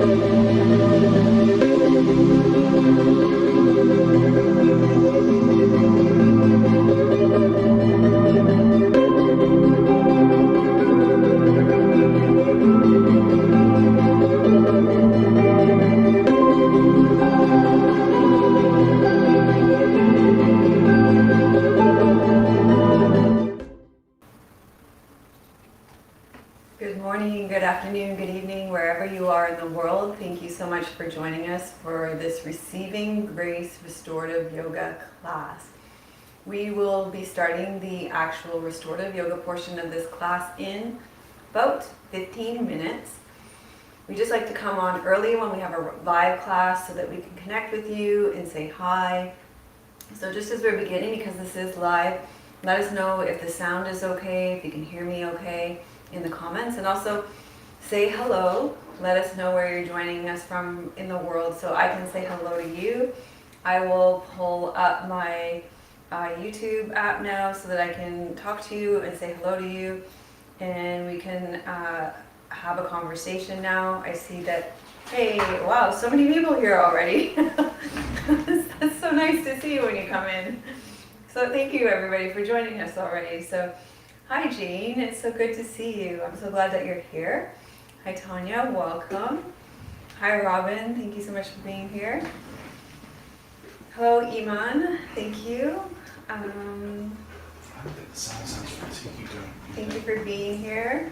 Good morning, good afternoon, good evening, wherever you are in the world. Thank you so much for joining us for this Receiving Grace Restorative Yoga class. We will be starting the actual restorative yoga portion of this class in about 15 minutes. We just like to come on early when we have a live class so that we can connect with you and say hi. So just as we're beginning, because this is live, let us know if the sound is okay, if you can hear me okay in the comments, and also say hello. Let us know where you're joining us from in the world so I can say hello to you. I will pull up my YouTube app now so that I can talk to you and say hello to you, and we can have a conversation now. I see that, hey, wow, so many people here already. That's so nice to see you when you come in. So thank you everybody for joining us already. So hi Jane, it's so good to see you. I'm so glad that you're here. Hi Tanya, welcome. Hi Robin, thank you so much for being here. Hello Iman, thank you. Thank you for being here.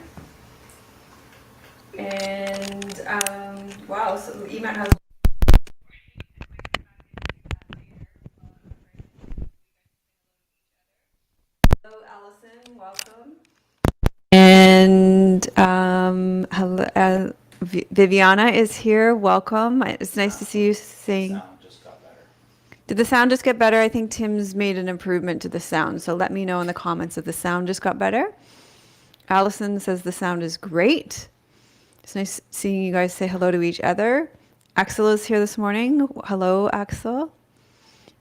And wow, so Iman has hello Allison, welcome. And hello, Viviana is here. Welcome. It's nice to see you saying. Did the sound just get better? I think Tim's made an improvement to the sound. So let me know in the comments if the sound just got better. Allison says the sound is great. It's nice seeing you guys say hello to each other. Axel is here this morning. Hello, Axel.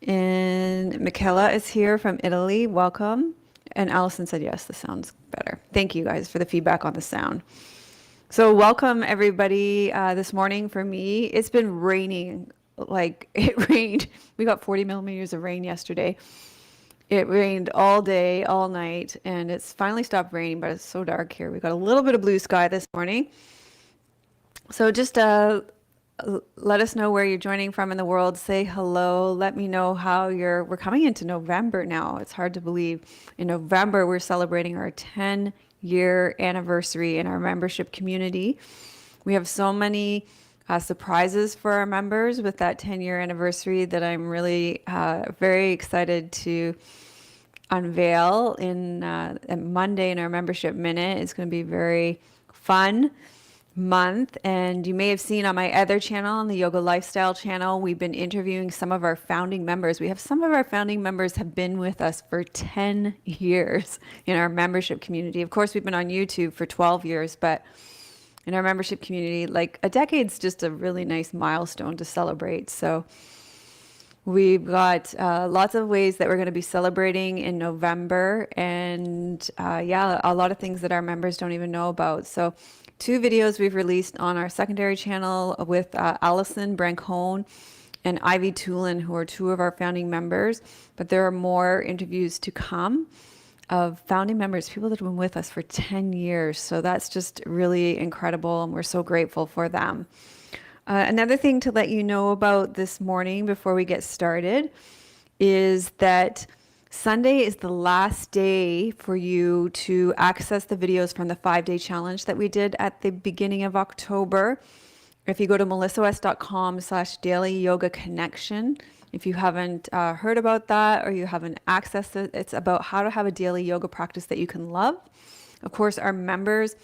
And Michaela is here from Italy. Welcome. And Allison said, yes, the sound's better. Thank you guys for the feedback on the sound. So welcome everybody this morning for me. It's been raining, like it rained. We got 40 millimeters of rain yesterday. It rained all day, all night, and it's finally stopped raining, but it's so dark here. We got a little bit of blue sky this morning. So just let us know where you're joining from in the world. Say hello. Let me know how we're coming into November now. It's hard to believe. In November, we're celebrating our 10-year anniversary in our membership community. We have so many surprises for our members with that 10-year anniversary that I'm really very excited to unveil in Monday in our membership minute. It's going to be very fun month, and you may have seen on my other channel, on the Yoga Lifestyle channel, we've been interviewing some of our founding members. We have some of our founding members have been with us for 10 years in our membership community. Of course, we've been on YouTube for 12 years, but in our membership community, like a decade's just a really nice milestone to celebrate. So we've got lots of ways that we're going to be celebrating in November, and yeah, a lot of things that our members don't even know about. So 2 videos we've released on our secondary channel with Allison Brancone and Ivy Tulin, who are 2 of our founding members, but there are more interviews to come of founding members, people that have been with us for 10 years. So that's just really incredible, and we're so grateful for them. Another thing to let you know about this morning before we get started is that Sunday is the last day for you to access the videos from the 5-day challenge that we did at the beginning of October. If you go to melissawest.com/daily yoga connection, if you haven't heard about that or you haven't accessed it, it's about how to have a daily yoga practice that you can love. Of course, our members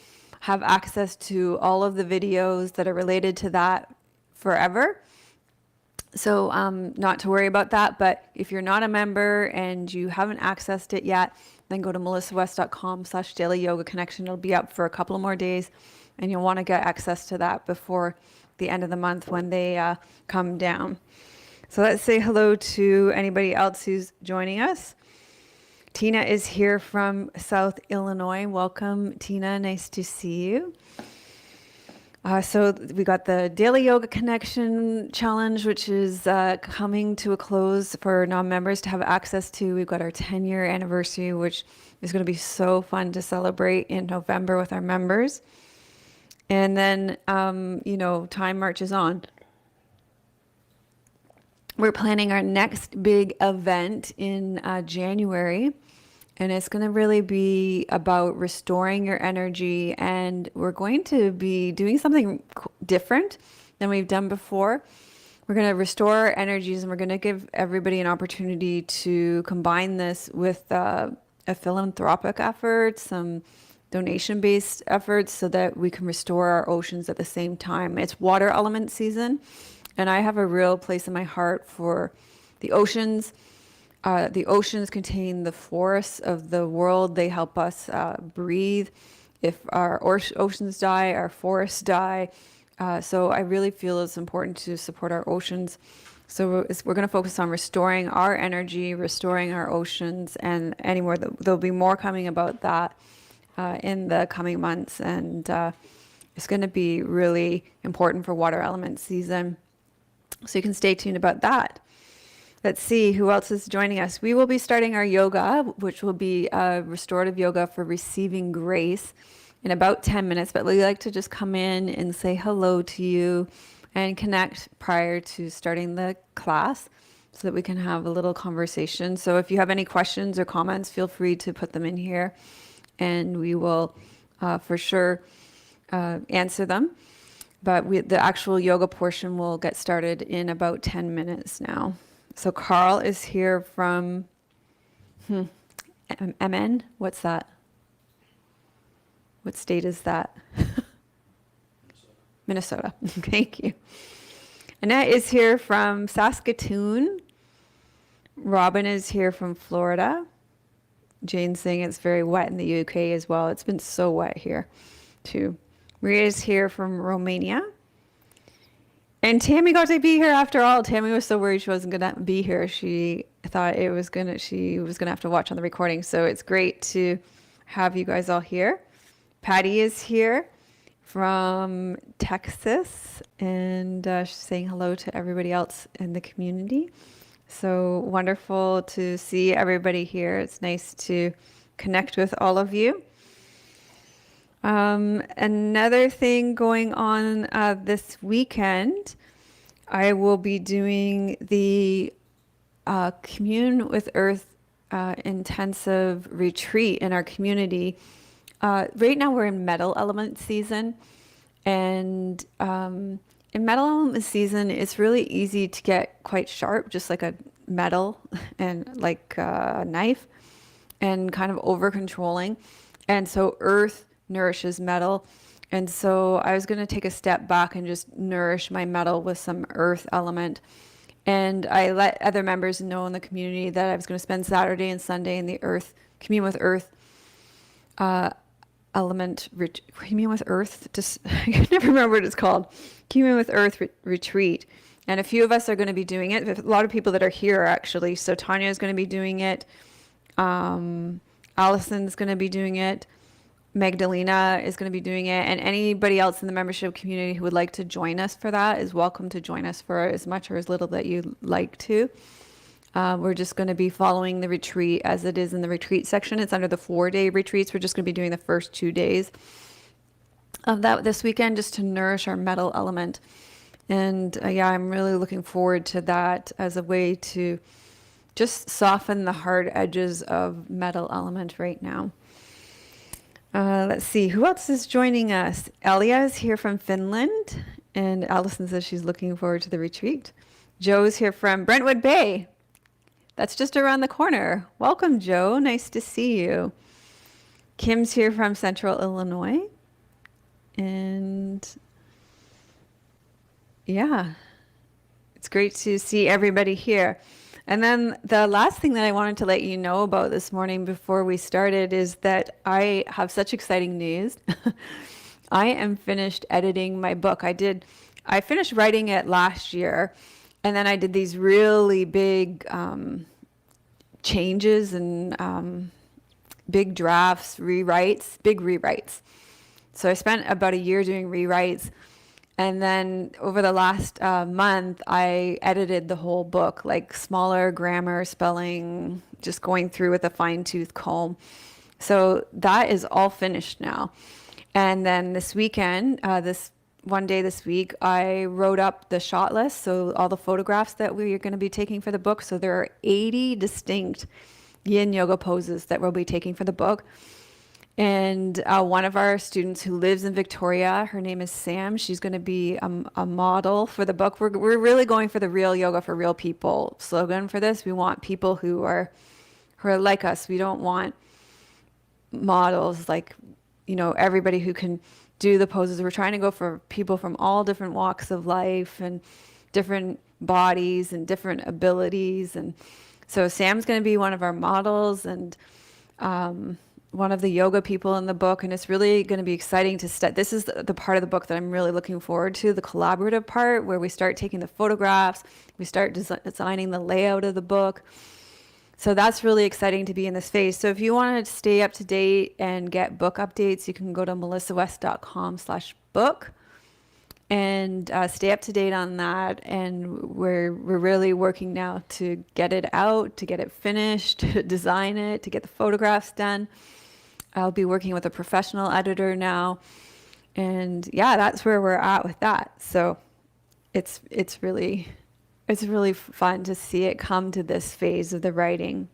have access to all of the videos that are related to that forever. So not to worry about that, but if you're not a member and you haven't accessed it yet, then go to melissawest.com/daily yoga connection. It'll be up for a couple of more days, and you'll want to get access to that before the end of the month when they come down. So let's say hello to anybody else who's joining us. Tina is here from South Illinois. Welcome, Tina. Nice to see you. So we got the Daily Yoga Connection Challenge, which is coming to a close for non-members to have access to. We've got our 10-year anniversary, which is going to be so fun to celebrate in November with our members. And then, time marches on. We're planning our next big event in January. And it's going to really be about restoring your energy. And we're going to be doing something different than we've done before. We're going to restore our energies, and we're going to give everybody an opportunity to combine this with a philanthropic effort, some donation-based efforts, so that we can restore our oceans at the same time. It's water element season, and I have a real place in my heart for the oceans. The oceans contain the forests of the world. They help us breathe. If our oceans die, our forests die. So I really feel it's important to support our oceans. So we're going to focus on restoring our energy, restoring our oceans, and anymore. There'll be more coming about that in the coming months. And it's going to be really important for water element season. So you can stay tuned about that. Let's see who else is joining us. We will be starting our yoga, which will be restorative yoga for receiving grace in about 10 minutes. But we like to just come in and say hello to you and connect prior to starting the class so that we can have a little conversation. So if you have any questions or comments, feel free to put them in here, and we will for sure answer them. But the actual yoga portion will get started in about 10 minutes now. So Carl is here from MN. What's that? What state is that? Minnesota. Thank you. Annette is here from Saskatoon. Robin is here from Florida. Jane's saying it's very wet in the UK as well. It's been so wet here too. Maria is here from Romania. And Tammy got to be here after all. Tammy was so worried she wasn't going to be here. She thought she was going to have to watch on the recording. So it's great to have you guys all here. Patty is here from Texas, and she's saying hello to everybody else in the community. So wonderful to see everybody here. It's nice to connect with all of you. Another thing going on this weekend, I will be doing the Commune with Earth intensive retreat in our community. Right now we're in metal element season, and in metal element season, it's really easy to get quite sharp, just like a metal and like a knife, and kind of over controlling. And so earth nourishes metal. And so I was going to take a step back and just nourish my metal with some earth element. And I let other members know in the community that I was going to spend Saturday and Sunday in the earth, commune with earth commune with earth, just I can never remember what it's called, commune with earth retreat. And a few of us are going to be doing it. A lot of people that are here actually. So Tanya is going to be doing it. Allison's going to be doing it. Magdalena is going to be doing it, and anybody else in the membership community who would like to join us for that is welcome to join us for as much or as little that you like to. We're just going to be following the retreat as it is in the retreat section. It's under the 4-day retreats. We're just going to be doing the first 2 days of that this weekend just to nourish our metal element. And I'm really looking forward to that as a way to just soften the hard edges of metal element right now. Let's see, who else is joining us? Elia is here from Finland, and Allison says she's looking forward to the retreat. Joe's here from Brentwood Bay. That's just around the corner. Welcome, Joe. Nice to see you. Kim's here from Central Illinois. And yeah, it's great to see everybody here. And then the last thing that I wanted to let you know about this morning before we started is that I have such exciting news. I am finished editing my book. I finished writing it last year, and then I did these really big changes and big drafts, big rewrites. So I spent about a year doing rewrites, And then over the last month, I edited the whole book, like smaller grammar, spelling, just going through with a fine-tooth comb. So that is all finished now. And then this weekend, this one day this week, I wrote up the shot list. So all the photographs that we're going to be taking for the book. So there are 80 distinct yin yoga poses that we'll be taking for the book. And one of our students who lives in Victoria, her name is Sam. She's going to be a model for the book. We're really going for the real yoga for real people slogan for this. We want people who are like us. We don't want models like, everybody who can do the poses. We're trying to go for people from all different walks of life and different bodies and different abilities. And so Sam's going to be one of our models, and one of the yoga people in the book, and it's really going to be exciting to study. This is the part of the book that I'm really looking forward to, the collaborative part, where we start taking the photographs, we start designing the layout of the book. So that's really exciting to be in this phase. So if you want to stay up to date and get book updates, you can go to melissawest.com/book and stay up to date on that. And we're really working now to get it out, to get it finished, to design it, to get the photographs done. I'll be working with a professional editor now. And yeah, that's where we're at with that. So it's really fun to see it come to this phase of the writing.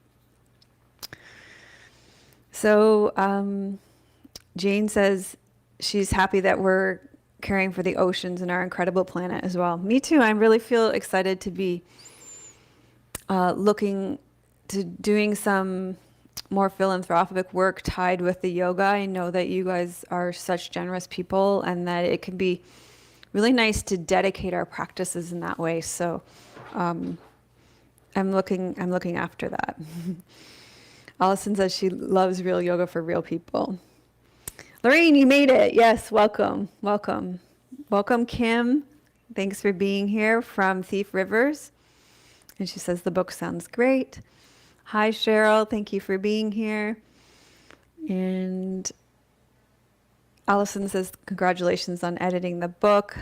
So Jane says she's happy that we're caring for the oceans and our incredible planet as well. Me too. I really feel excited to be looking to doing some more philanthropic work tied with the yoga. I know that you guys are such generous people, and that it can be really nice to dedicate our practices in that way. So I'm looking after that. Allison says she loves real yoga for real people. Lorraine, you made it. Yes, welcome. Welcome, Kim. Thanks for being here from Thief Rivers. And she says the book sounds great. Hi, Cheryl. Thank you for being here. And Allison says, congratulations on editing the book.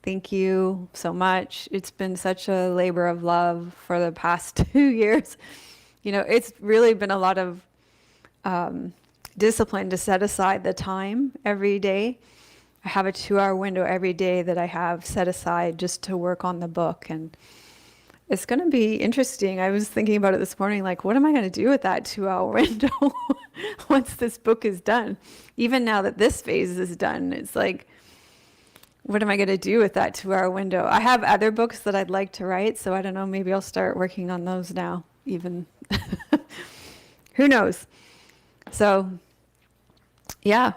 Thank you so much. It's been such a labor of love for the past 2 years. It's really been a lot of discipline to set aside the time every day. I have a 2-hour window every day that I have set aside just to work on the book. And it's going to be interesting. I was thinking about it this morning, like, what am I going to do with that 2-hour window once this book is done? Even now that this phase is done, it's like, what am I going to do with that 2-hour window? I have other books that I'd like to write, so I don't know, maybe I'll start working on those now, even. Who knows? So, yeah.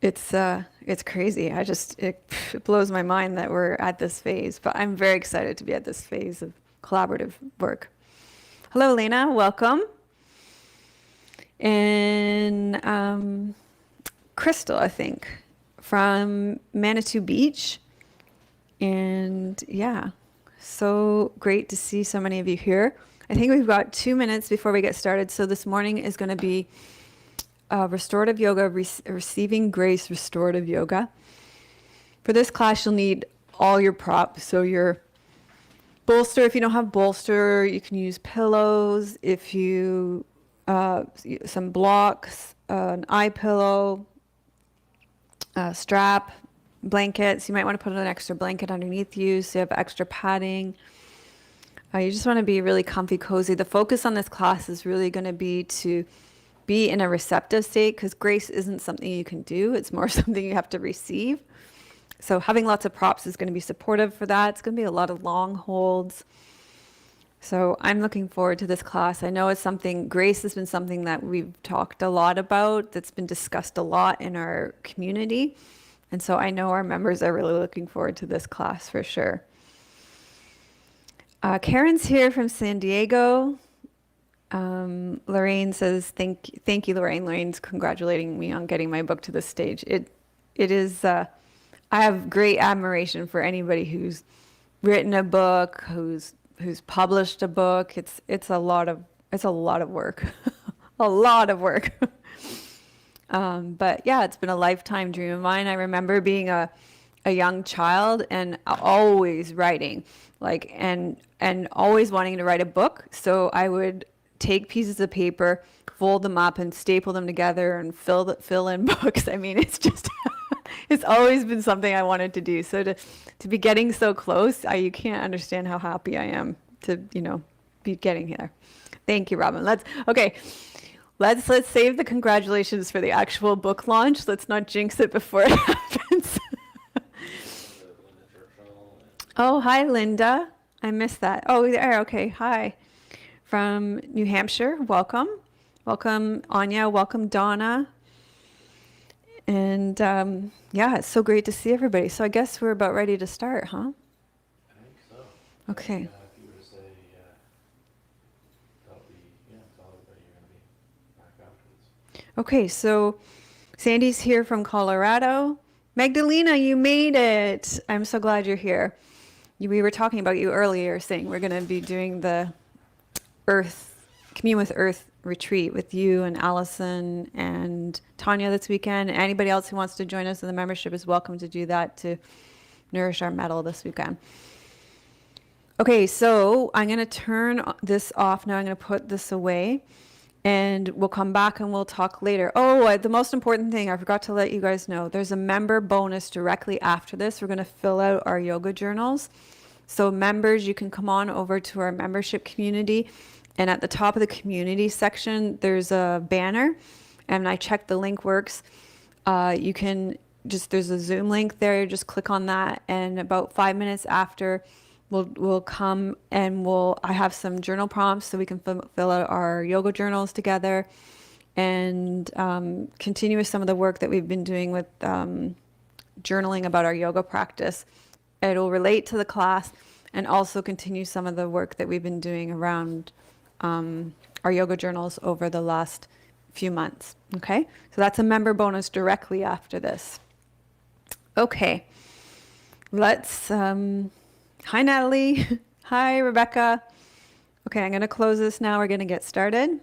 It's crazy. It blows my mind that we're at this phase, but I'm very excited to be at this phase of collaborative work. Hello, Elena. Welcome. And Crystal, I think, from Manitou Beach. And yeah, so great to see so many of you here. I think we've got 2 minutes before we get started. So this morning is going to be restorative yoga, receiving grace, restorative yoga. For this class, you'll need all your props. So your bolster, if you don't have bolster, you can use pillows. If you, some blocks, an eye pillow, strap, blankets. You might want to put an extra blanket underneath you so you have extra padding. You just want to be really comfy, cozy. The focus on this class is really going to be to be in a receptive state, because grace isn't something you can do. It's more something you have to receive. So having lots of props is going to be supportive for that. It's going to be a lot of long holds. So I'm looking forward to this class. I know it's something, grace has been something that we've talked a lot about, that's been discussed a lot in our community. And so I know our members are really looking forward to this class for sure. Karen's here from San Diego. Lorraine says, thank you, Lorraine. Lorraine's congratulating me on getting my book to this stage. It is, I have great admiration for anybody who's written a book, who's published a book. It's a lot of work, a lot of work. But yeah, it's been a lifetime dream of mine. I remember being a a young child and always writing, like, and always wanting to write a book. So I would take pieces of paper, fold them up, and staple them together and fill in books. I mean, it's just it's always been something I wanted to do. So to be getting so close, you can't understand how happy I am to be getting here. Thank you, Robin. Let's save the congratulations for the actual book launch. Let's not jinx it before it happens. Oh, hi, Linda. I missed that. Oh, there. Okay. Hi. From New Hampshire. Welcome. Welcome, Anya. Welcome, Donna. And yeah, it's so great to see everybody. So I guess we're about ready to start, huh? I think so. Okay. If you were to say, tell everybody you're going to be back afterwards. Okay, so Sandy's here from Colorado. Magdalena, you made it. I'm so glad you're here. We were talking about you earlier, saying we're going to be doing the Commune with Earth retreat with you and Allison and Tanya this weekend. Anybody else who wants to join us in the membership is welcome to do that to nourish our metal this weekend. Okay, so I'm going to turn this off now. I'm going to put this away and we'll come back and we'll talk later. Oh, the most important thing, I forgot to let you guys know, there's a member bonus directly after this. We're going to fill out our yoga journals. So members, you can come on over to our membership community. And at the top of the community section, there's a banner. And I checked the link works. You can there's a Zoom link there. Just click on that. And about 5 minutes after, we'll come and I have some journal prompts so we can fill out our yoga journals together and continue with some of the work that we've been doing with journaling about our yoga practice. It'll relate to the class and also continue some of the work that we've been doing around our yoga journals over the last few months. Okay, so that's a member bonus directly after this. Okay, let's, hi Natalie, hi Rebecca. Okay, I'm gonna close this now, we're gonna get started.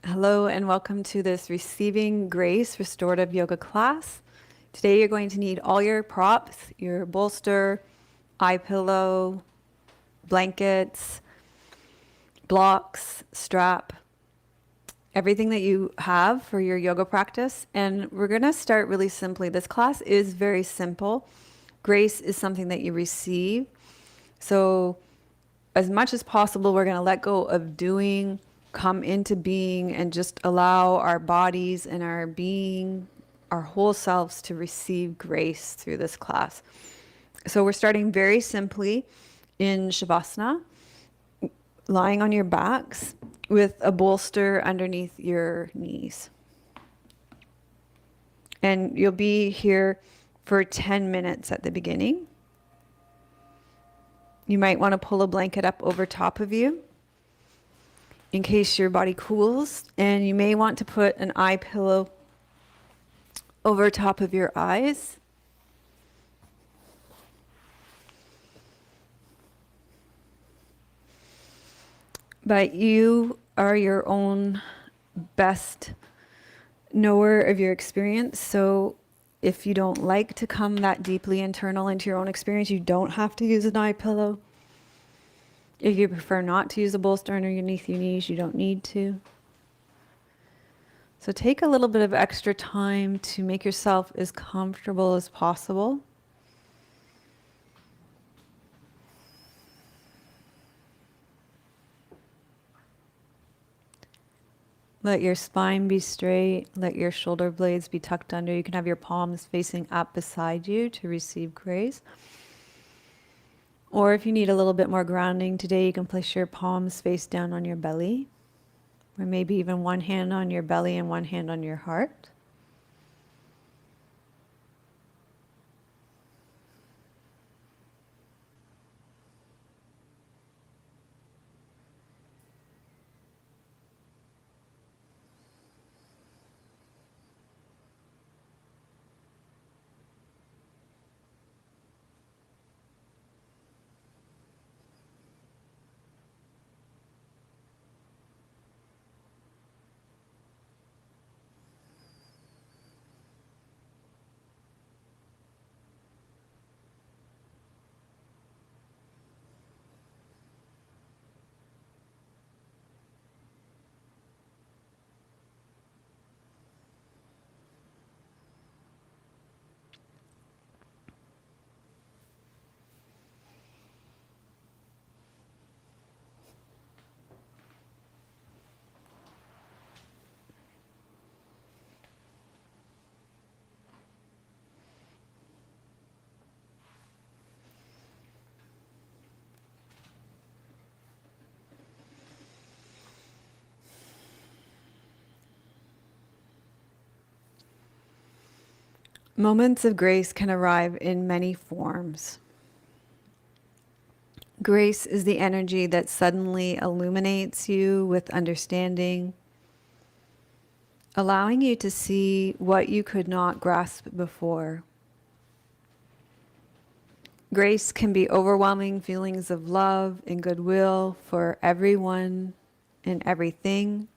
Hello and welcome to this Receiving Grace Restorative Yoga class. Today you're going to need all your props, your bolster, eye pillow, blankets, blocks, strap, everything that you have for your yoga practice. And we're going to start really simply. This class is very simple. Grace is something that you receive. So as much as possible, we're going to let go of doing, come into being, and just allow our bodies and our being, our whole selves to receive grace through this class. So we're starting very simply in Savasana, lying on your backs with a bolster underneath your knees. And you'll be here for 10 minutes at the beginning. You might want to pull a blanket up over top of you in case your body cools, and you may want to put an eye pillow over top of your eyes. But you are your own best knower of your experience, so if you don't like to come that deeply internal into your own experience, you don't have to use an eye pillow. If you prefer not to use a bolster underneath your knees, you don't need to. So take a little bit of extra time to make yourself as comfortable as possible. Let your spine be straight. Let your shoulder blades be tucked under. You can have your palms facing up beside you to receive grace. Or if you need a little bit more grounding today, you can place your palms face down on your belly. Or maybe even one hand on your belly and one hand on your heart. Moments of grace can arrive in many forms. Grace is the energy that suddenly illuminates you with understanding, allowing you to see what you could not grasp before. Grace can be overwhelming feelings of love and goodwill for everyone and everything,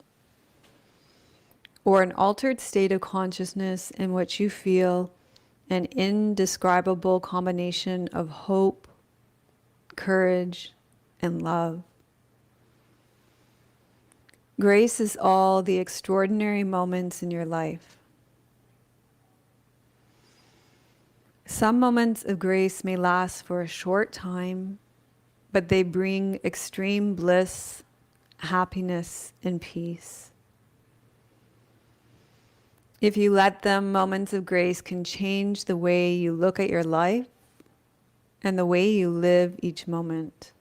or an altered state of consciousness in which you feel an indescribable combination of hope, courage, and love. Grace is all the extraordinary moments in your life. Some moments of grace may last for a short time, but they bring extreme bliss, happiness, and peace. If you let them, moments of grace can change the way you look at your life and the way you live each moment.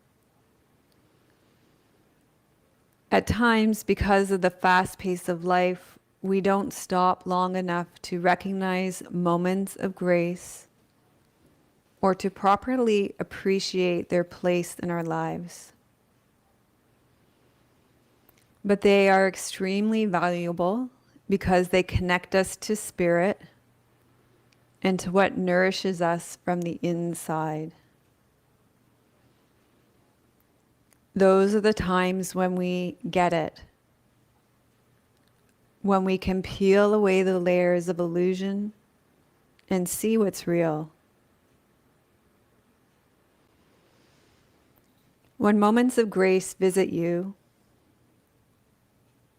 At times, because of the fast pace of life, we don't stop long enough to recognize moments of grace or to properly appreciate their place in our lives. But they are extremely valuable because they connect us to spirit and to what nourishes us from the inside. Those are the times when we get it, when we can peel away the layers of illusion and see what's real. When moments of grace visit you,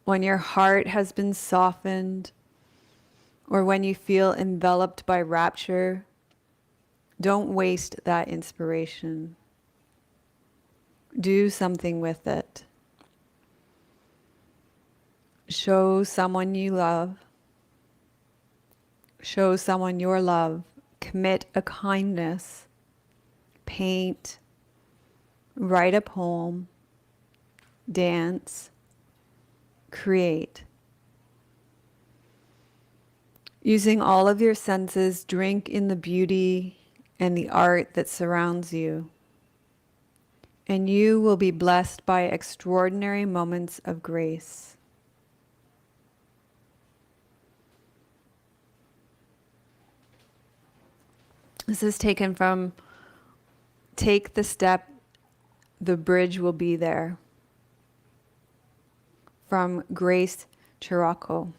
when your heart has been softened, or when you feel enveloped by rapture, don't waste that inspiration. Do something with it. Show someone you love. Show someone your love. Commit a kindness. Paint. Write a poem. Dance. Create. Using all of your senses, drink in the beauty and the art that surrounds you. And you will be blessed by extraordinary moments of grace. This is taken from Take the Step, the Bridge Will Be There, from Grace Chirocco.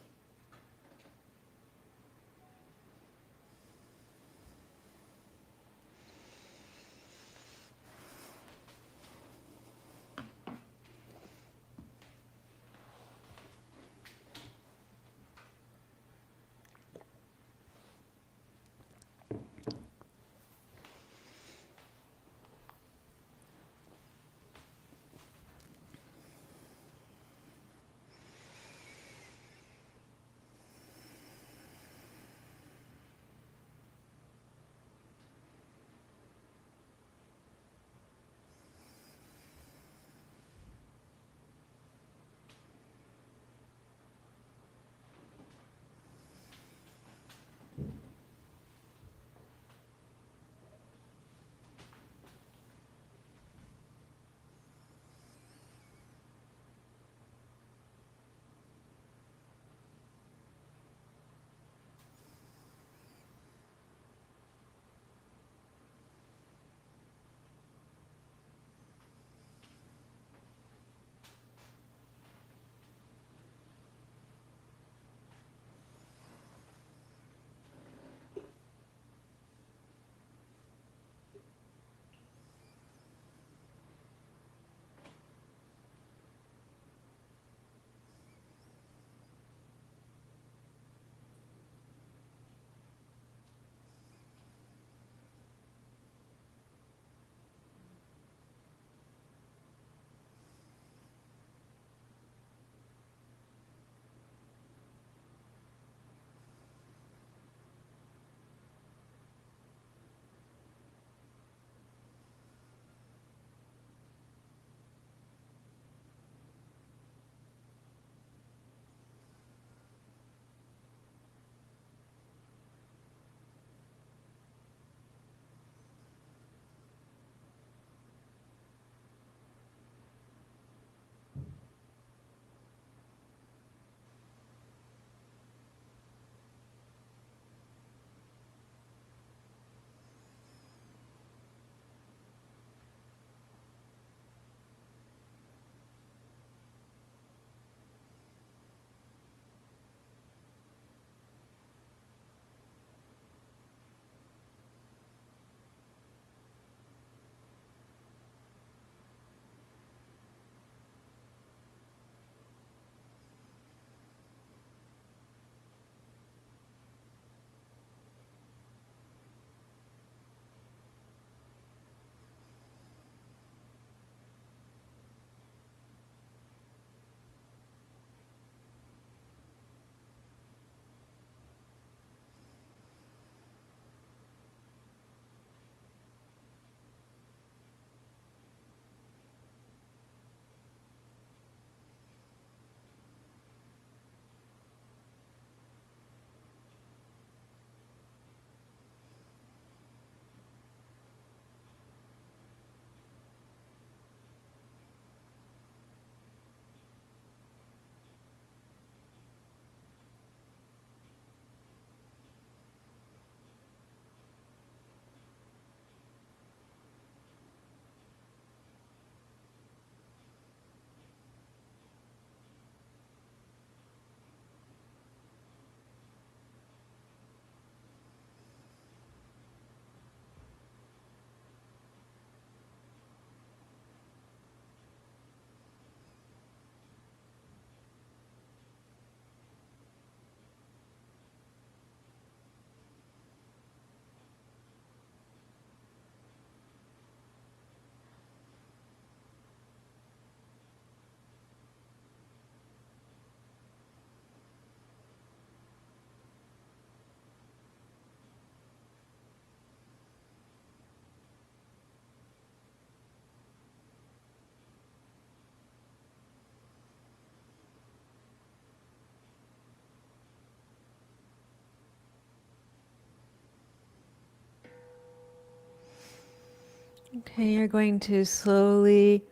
Okay, you're going to slowly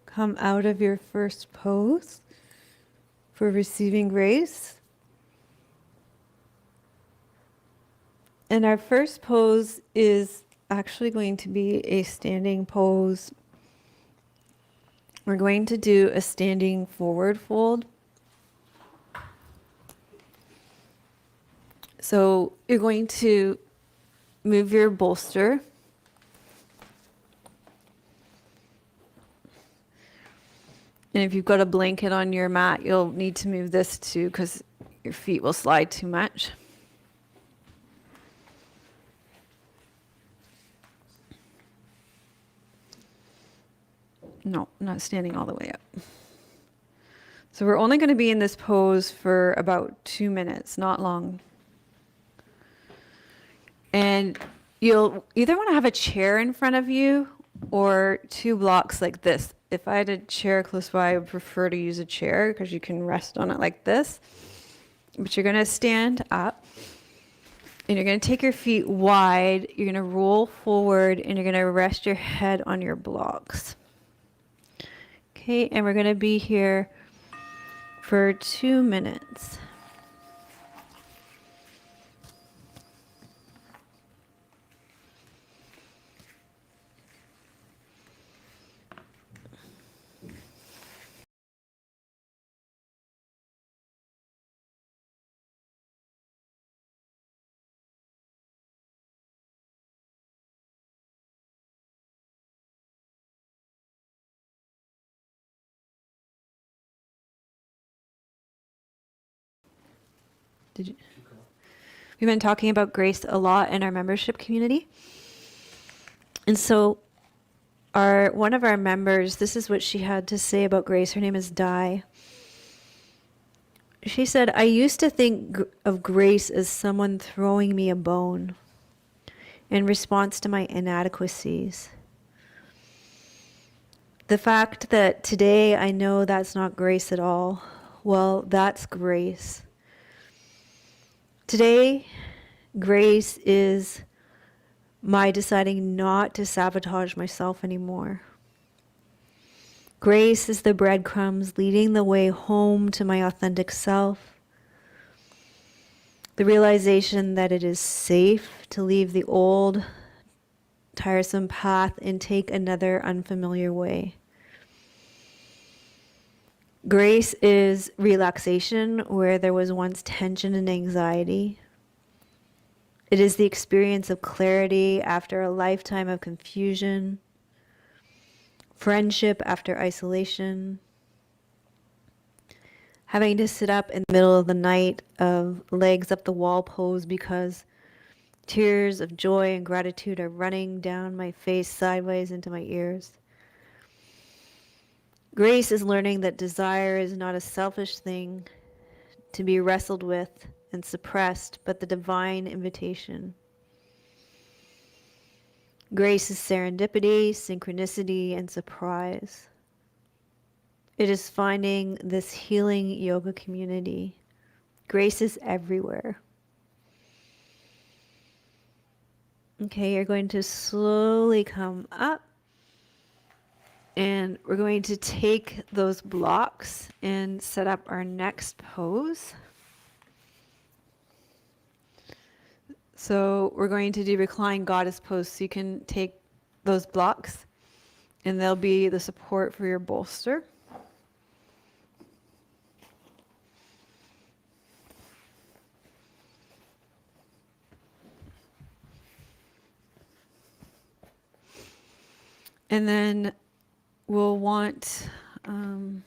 come out of your first pose for receiving grace. And our first pose is actually going to be a standing pose. We're going to do a standing forward fold. So you're going to move your bolster. And if you've got a blanket on your mat, you'll need to move this too because your feet will slide too much. No, not standing all the way up. So we're only going to be in this pose for about 2 minutes, not long. And you'll either want to have a chair in front of you or 2 blocks like this. If I had a chair close by, I would prefer to use a chair because you can rest on it like this. But you're going to stand up and you're going to take your feet wide. You're going to roll forward and you're going to rest your head on your blocks. Okay, and we're going to be here for 2 minutes. Did you? We've been talking about grace a lot in our membership community. And so one of our members, this is what she had to say about grace. Her name is Di. She said, I used to think of grace as someone throwing me a bone in response to my inadequacies. The fact that today I know that's not grace at all, well, that's grace. Today, grace is my deciding not to sabotage myself anymore. Grace is the breadcrumbs leading the way home to my authentic self. The realization that it is safe to leave the old, tiresome path and take another unfamiliar way. Grace is relaxation where there was once tension and anxiety. It is the experience of clarity after a lifetime of confusion, friendship after isolation, having to sit up in the middle of the night of legs up the wall pose because tears of joy and gratitude are running down my face sideways into my ears. Grace is learning that desire is not a selfish thing to be wrestled with and suppressed, but the divine invitation. Grace is serendipity, synchronicity, and surprise. It is finding this healing yoga community. Grace is everywhere. Okay, you're going to slowly come up. And we're going to take those blocks and set up our next pose. So we're going to do Reclined Goddess pose. So you can take those blocks and they'll be the support for your bolster. And then we'll want to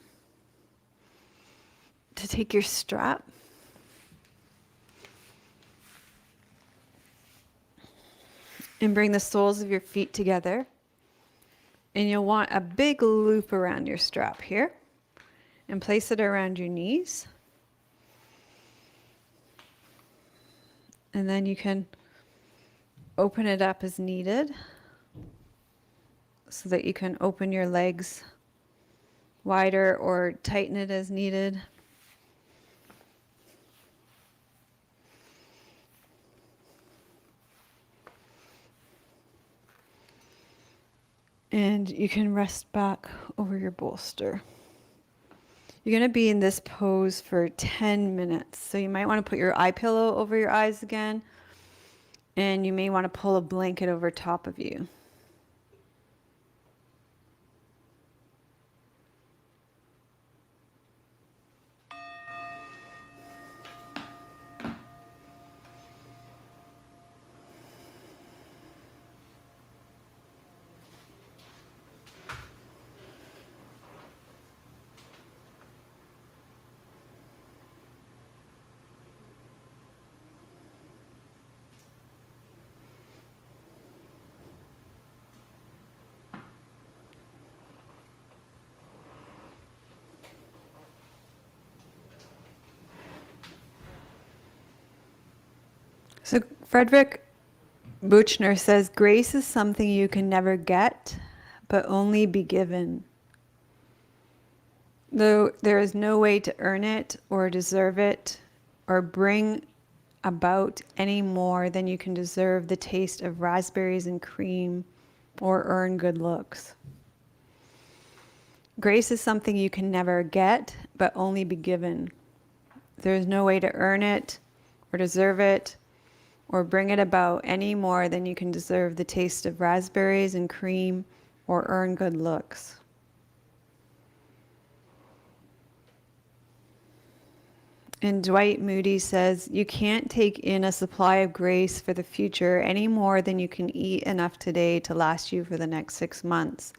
take your strap and bring the soles of your feet together. And you'll want a big loop around your strap here and place it around your knees. And then you can open it up as needed so that you can open your legs wider or tighten it as needed. And you can rest back over your bolster. You're going to be in this pose for 10 minutes. So you might want to put your eye pillow over your eyes again. And you may want to pull a blanket over top of you. So Frederick Buchner says, grace is something you can never get, but only be given. Though there is no way to earn it or deserve it or bring about any more than you can deserve the taste of raspberries and cream or earn good looks. Grace is something you can never get, but only be given. There is no way to earn it or deserve it or bring it about any more than you can deserve the taste of raspberries and cream or earn good looks. And Dwight Moody says, you can't take in a supply of grace for the future any more than you can eat enough today to last you for the next 6 months.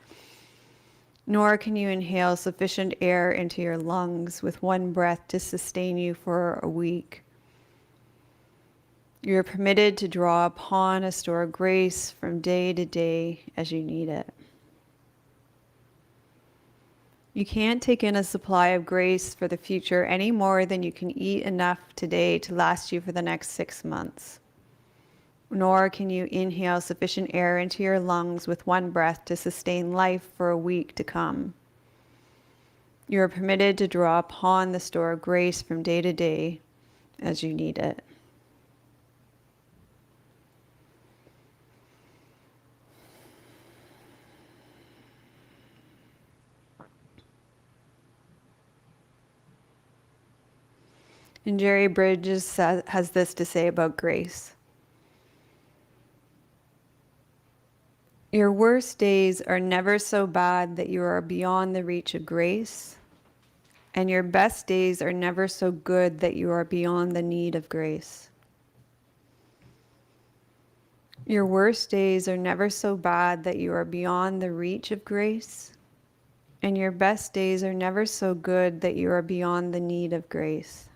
Nor can you inhale sufficient air into your lungs with one breath to sustain you for a week. You are permitted to draw upon a store of grace from day to day as you need it. You can't take in a supply of grace for the future any more than you can eat enough today to last you for the next 6 months. Nor can you inhale sufficient air into your lungs with one breath to sustain life for a week to come. You are permitted to draw upon the store of grace from day to day as you need it. And Jerry Bridges has this to say about grace. Your worst days are never so bad that you are beyond the reach of grace, and your best days are never so good that you are beyond the need of grace. Your worst days are never so bad that you are beyond the reach of grace, and your best days are never so good that you are beyond the need of grace.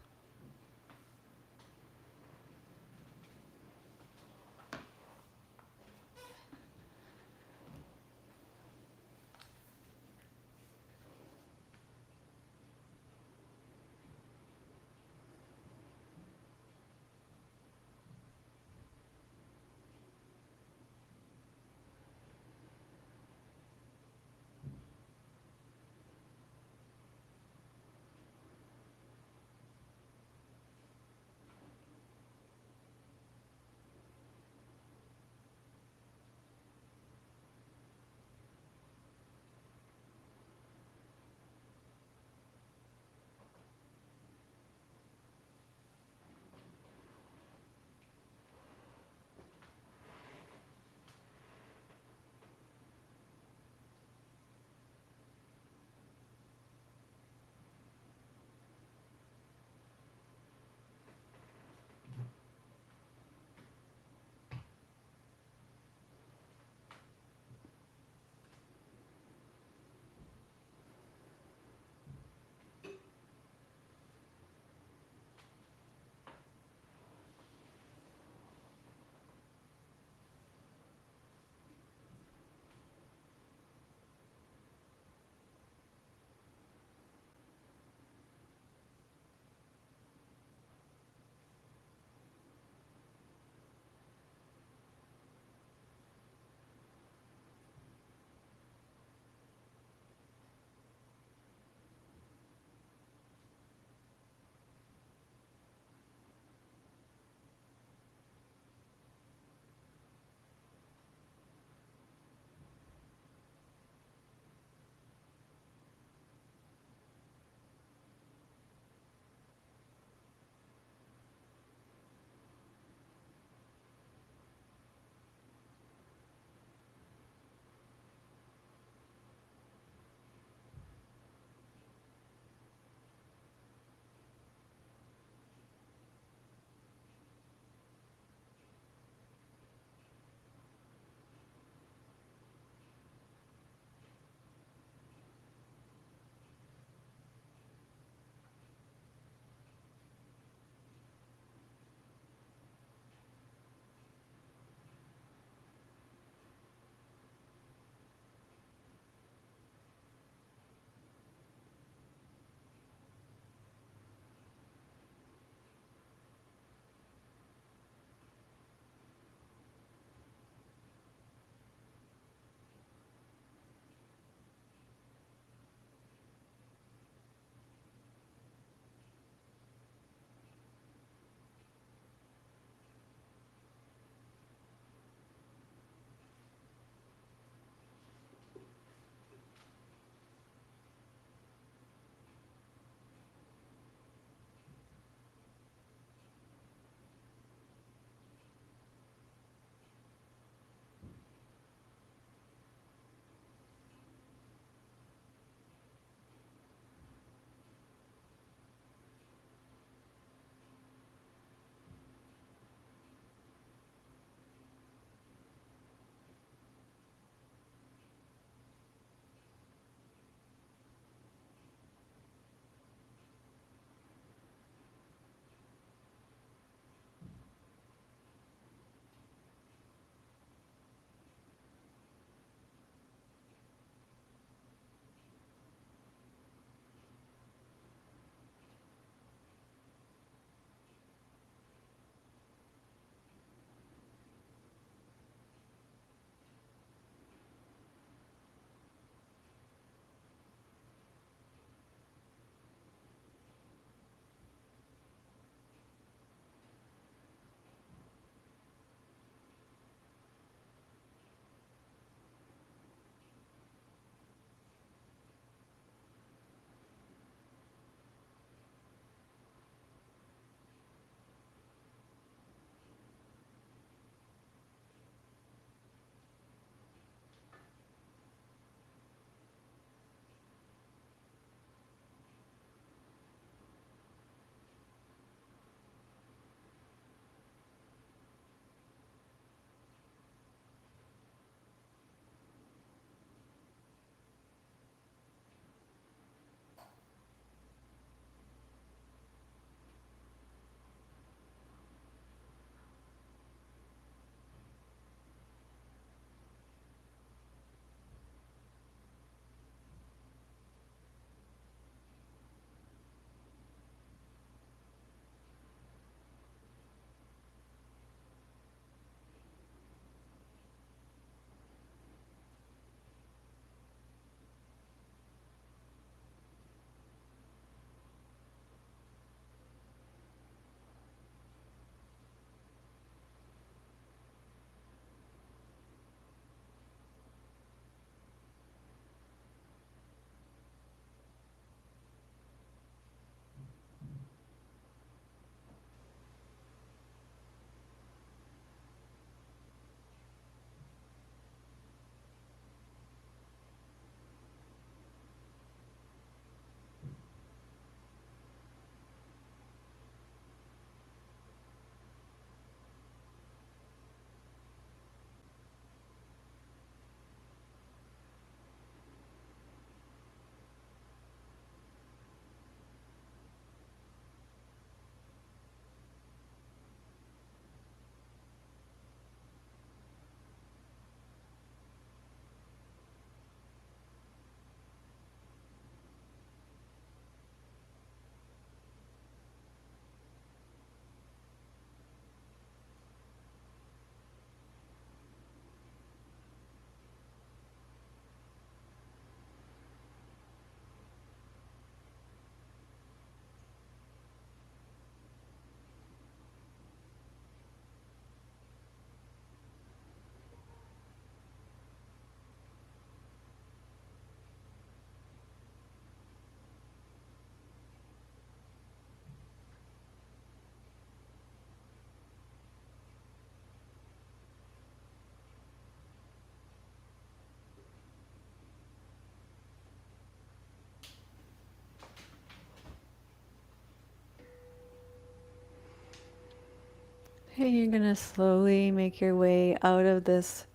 Okay, you're gonna slowly make your way out of this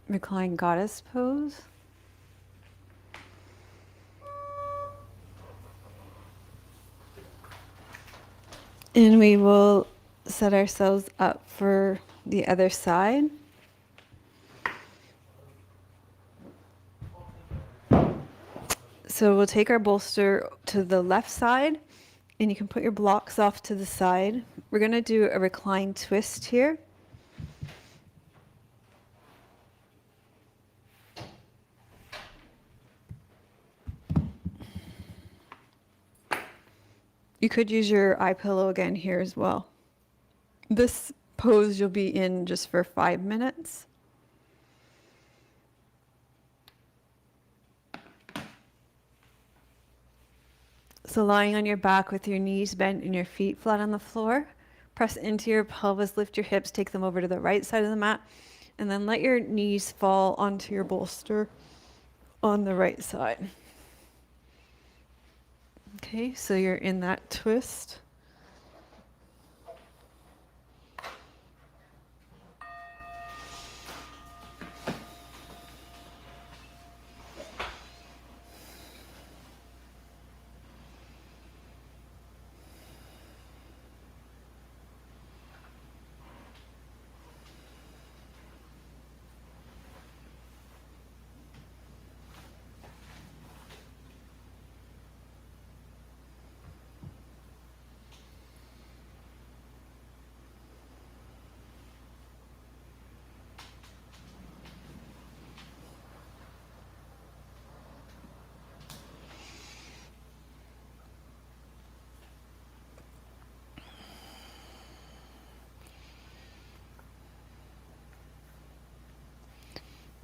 Reclined Goddess pose. And we will set ourselves up for the other side. So we'll take our bolster to the left side, and you can put your blocks off to the side. We're going to do a reclined twist here. You could use your eye pillow again here as well. This pose you'll be in just for 5 minutes. So lying on your back with your knees bent and your feet flat on the floor, press into your pelvis, lift your hips, take them over to the right side of the mat, and then let your knees fall onto your bolster on the right side. Okay, so you're in that twist.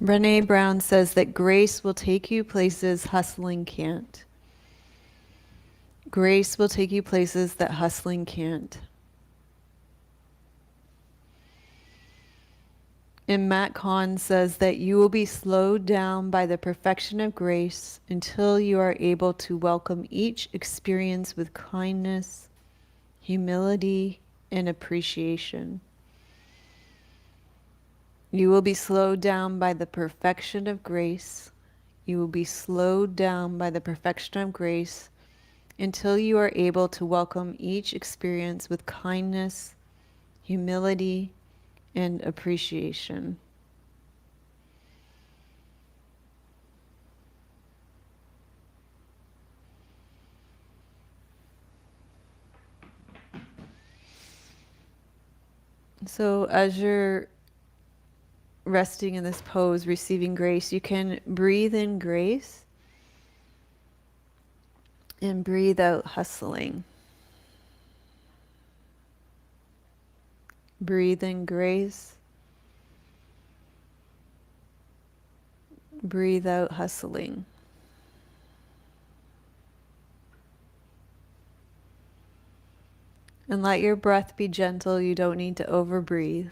Brene Brown says that grace will take you places hustling can't. Grace will take you places that hustling can't. And Matt Kahn says that you will be slowed down by the perfection of grace until you are able to welcome each experience with kindness, humility, and appreciation. You will be slowed down by the perfection of grace. You will be slowed down by the perfection of grace until you are able to welcome each experience with kindness, humility, and appreciation. So as you're resting in this pose, receiving grace, you can breathe in grace and breathe out hustling. Breathe in grace. Breathe out hustling. And let your breath be gentle. You don't need to overbreathe.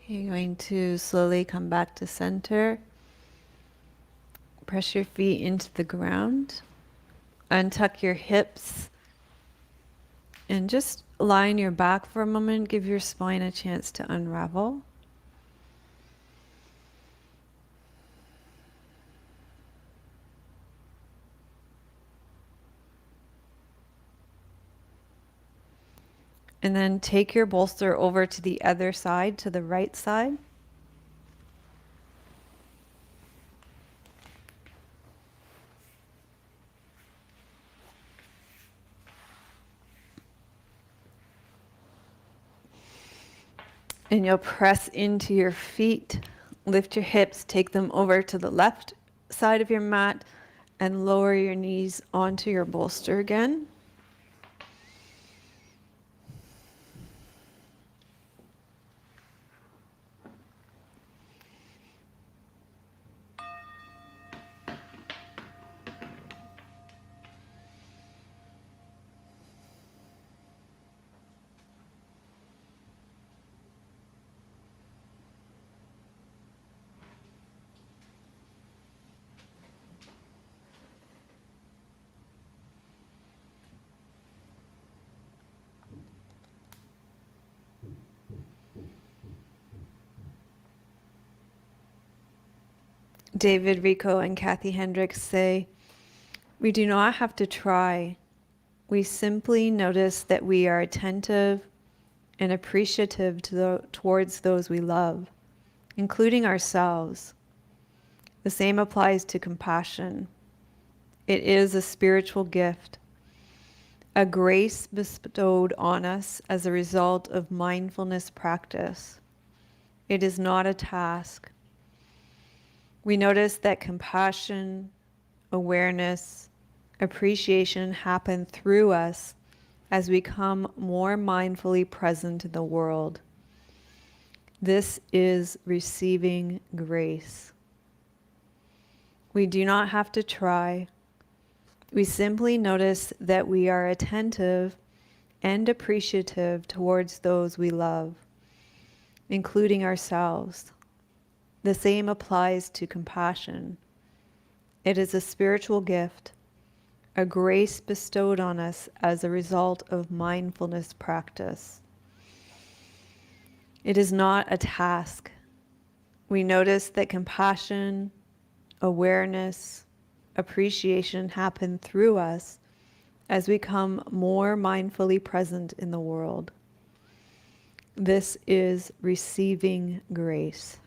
You're going to slowly come back to center. Press your feet into the ground. Untuck your hips. And just lie on your back for a moment. Give your spine a chance to unravel. And then take your bolster over to the other side, to the right side. And you'll press into your feet, lift your hips, take them over to the left side of your mat, and lower your knees onto your bolster again. David Rico and Kathy Hendricks say, we do not have to try. We simply notice that we are attentive and appreciative towards those we love, including ourselves. The same applies to compassion. It is a spiritual gift, a grace bestowed on us as a result of mindfulness practice. It is not a task. We notice that compassion, awareness, appreciation happen through us as we come more mindfully present in the world. This is receiving grace. We do not have to try. We simply notice that we are attentive and appreciative towards those we love, including ourselves. The same applies to compassion. It is a spiritual gift, a grace bestowed on us as a result of mindfulness practice. It is not a task. We notice that compassion, awareness, appreciation happen through us as we come more mindfully present in the world. This is receiving grace.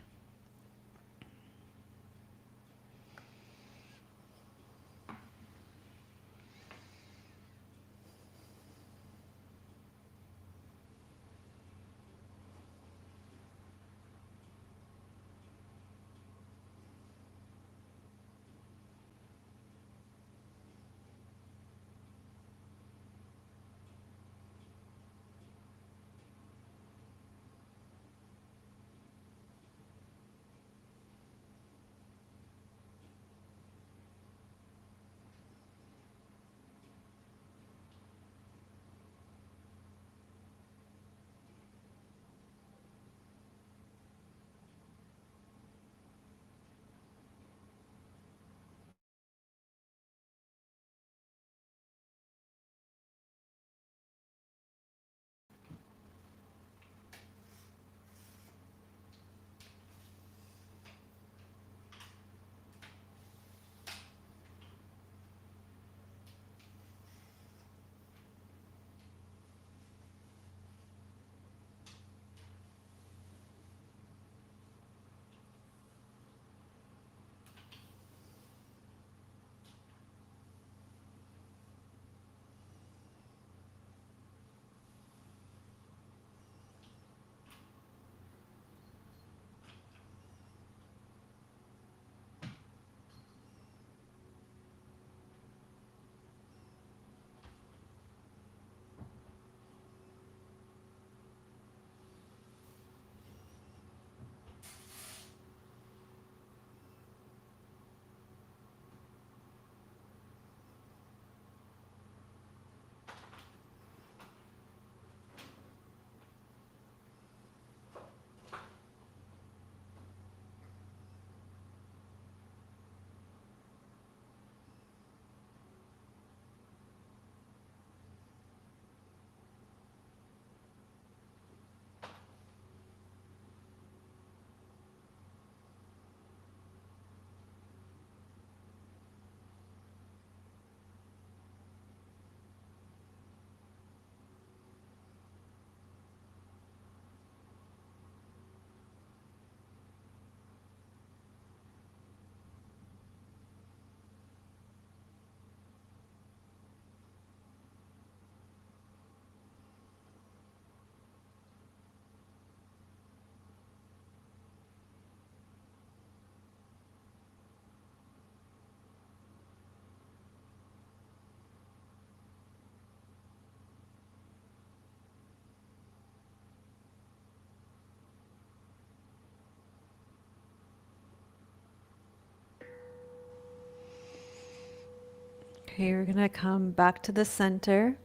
Okay, we're gonna come back to the center.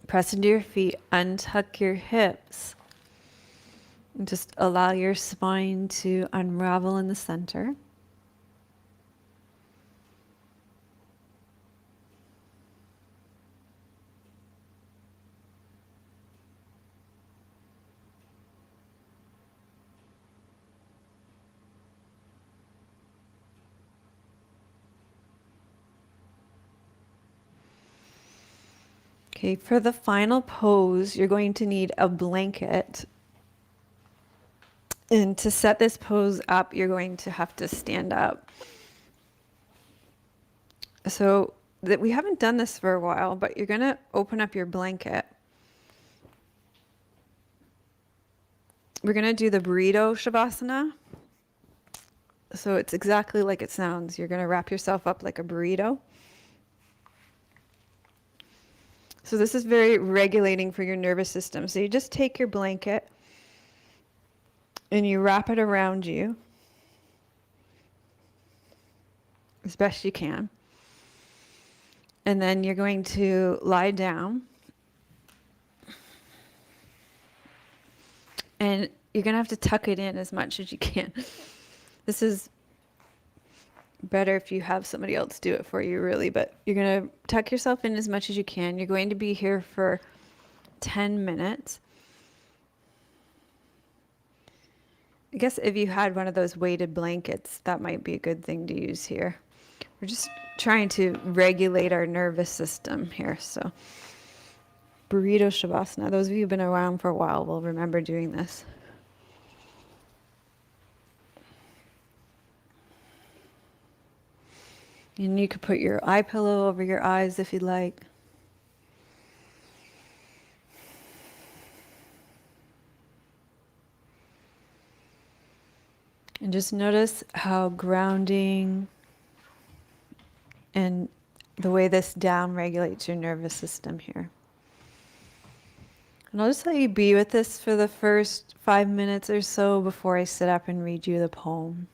Press into your feet, untuck your hips. And just allow your spine to unravel in the center. Okay, for the final pose, you're going to need a blanket. And to set this pose up, you're going to have to stand up. So that we haven't done this for a while, but you're going to open up your blanket. We're going to do the burrito Shavasana. So it's exactly like it sounds. You're going to wrap yourself up like a burrito. So this is very regulating for your nervous system. So you just take your blanket and you wrap it around you as best you can. And then you're going to lie down. And you're going to have to tuck it in as much as you can. This is better if you have somebody else do it for you, really. But you're going to tuck yourself in as much as you can. You're going to be here for 10 minutes. I guess if you had one of those weighted blankets, that might be a good thing to use here. We're just trying to regulate our nervous system here. So, burrito Shavasana. Those of you who've been around for a while will remember doing this. And you could put your eye pillow over your eyes if you'd like. And just notice how grounding and the way this down regulates your nervous system here. And I'll just let you be with this for the first 5 minutes or so before I sit up and read you the poem.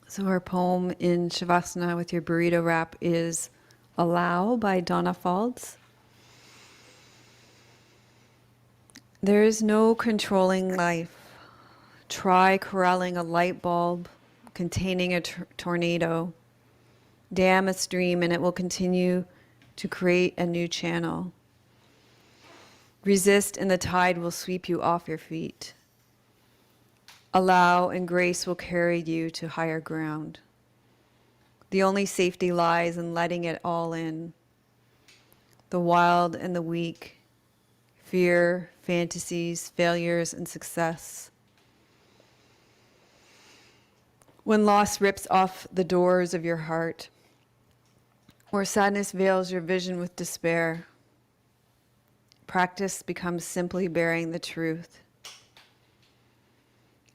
So our poem in Savasana with your burrito wrap is Allow by Donna Faulds. There is no controlling life. Try corralling a light bulb containing a tornado. Dam a stream and it will continue to create a new channel. Resist and the tide will sweep you off your feet. Allow and grace will carry you to higher ground. The only safety lies in letting it all in. The wild and the weak, fear, fantasies, failures, and success. When loss rips off the doors of your heart, or sadness veils your vision with despair, practice becomes simply bearing the truth.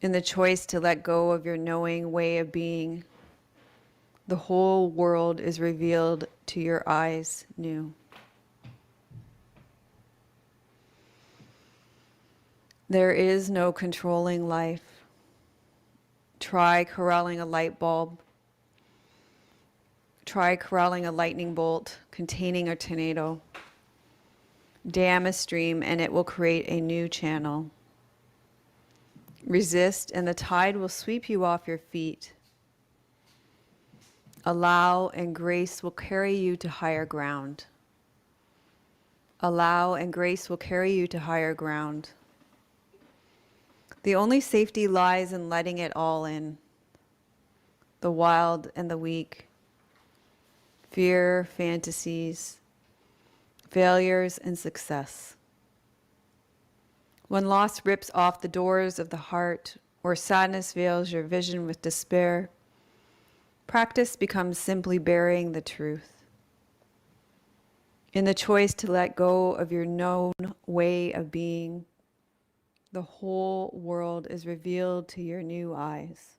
In the choice to let go of your knowing way of being, the whole world is revealed to your eyes new. There is no controlling life. Try corralling a light bulb. Try corralling a lightning bolt containing a tornado. Dam a stream and it will create a new channel. Resist and the tide will sweep you off your feet. Allow and grace will carry you to higher ground. Allow and grace will carry you to higher ground. The only safety lies in letting it all in. The wild and the weak. Fear, fantasies, failures, and success. When loss rips off the doors of the heart, or sadness veils your vision with despair, practice becomes simply bearing the truth. In the choice to let go of your known way of being, the whole world is revealed to your new eyes.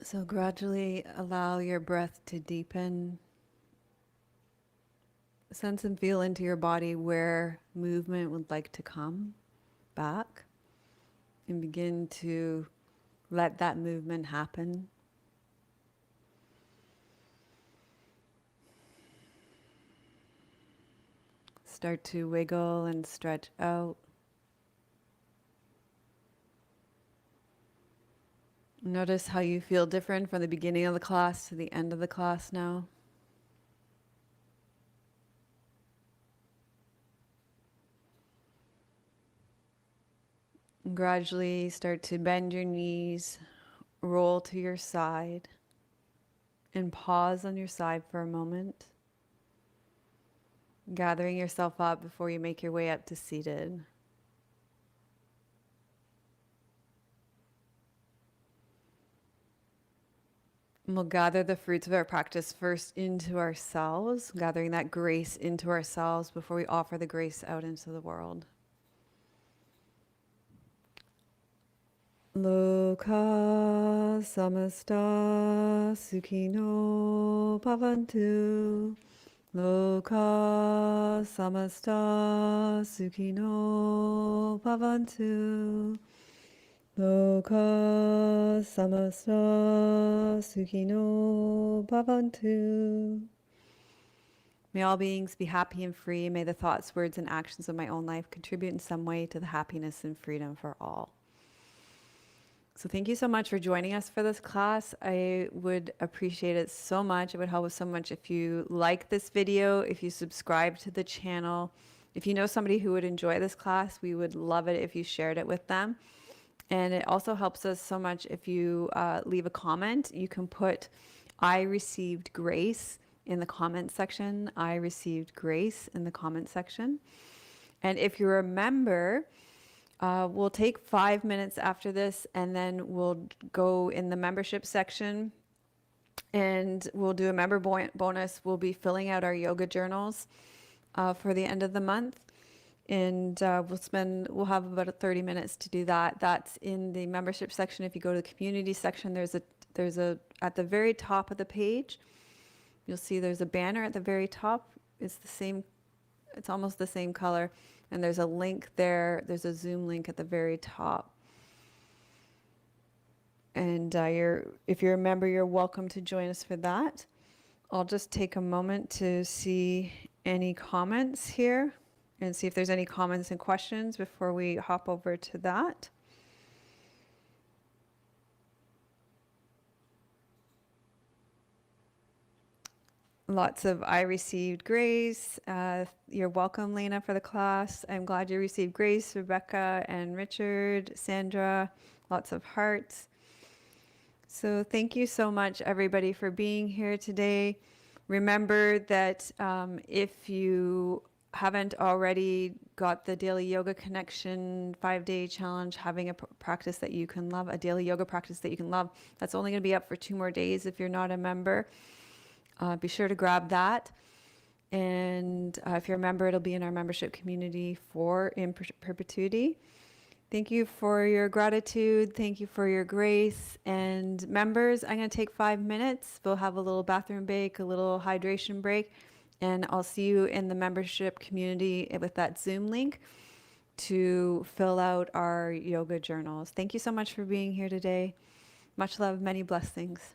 So gradually allow your breath to deepen. Sense and feel into your body where movement would like to come back, and begin to let that movement happen. start to wiggle and stretch out. Notice how you feel different from the beginning of the class to the end of the class now. And gradually start to bend your knees, roll to your side, and pause on your side for a moment, gathering yourself up before you make your way up to seated. And we'll gather the fruits of our practice first into ourselves, gathering that grace into ourselves before we offer the grace out into the world. Loka samasta sukhino bhavantu. Loka samasta sukhino bhavantu. Loka samasta sukhino bhavantu. May all beings be happy and free. May the thoughts, words, and actions of my own life contribute in some way to the happiness and freedom for all. So thank you so much for joining us for this class. I would appreciate it so much. It would help us so much if you like this video, if you subscribe to the channel. If you know somebody who would enjoy this class, we would love it if you shared it with them. And it also helps us so much if you leave a comment. You can put, I received grace in the comment section. I received grace in the comment section. And if you're a member, we'll take 5 minutes after this, and then we'll go in the membership section and we'll do a member bonus. We'll be filling out our yoga journals for the end of the month. And we'll have about 30 minutes to do that. That's in the membership section. If you go to the community section, there's a at the very top of the page, you'll see there's a banner at the very top. It's almost the same color. And there's a link there. There's a Zoom link at the very top. And if you're a member, you're welcome to join us for that. I'll just take a moment to see any comments here and see if there's any comments and questions before we hop over to that. Lots of I received grace. You're welcome, Lena, for the class. I'm glad you received grace, Rebecca and Richard, Sandra, lots of hearts. So thank you so much, everybody, for being here today. Remember that if you haven't already got the Daily Yoga Connection 5-day challenge, having a practice that you can love, a daily yoga practice that you can love, that's only going to be up for 2 more days if you're not a member. Be sure to grab that. And if you're a member, it'll be in our membership community in perpetuity. Thank you for your gratitude. Thank you for your grace. And members, I'm going to take 5 minutes. We'll have a little bathroom break, a little hydration break. And I'll see you in the membership community with that Zoom link to fill out our yoga journals. Thank you so much for being here today. Much love, many blessings.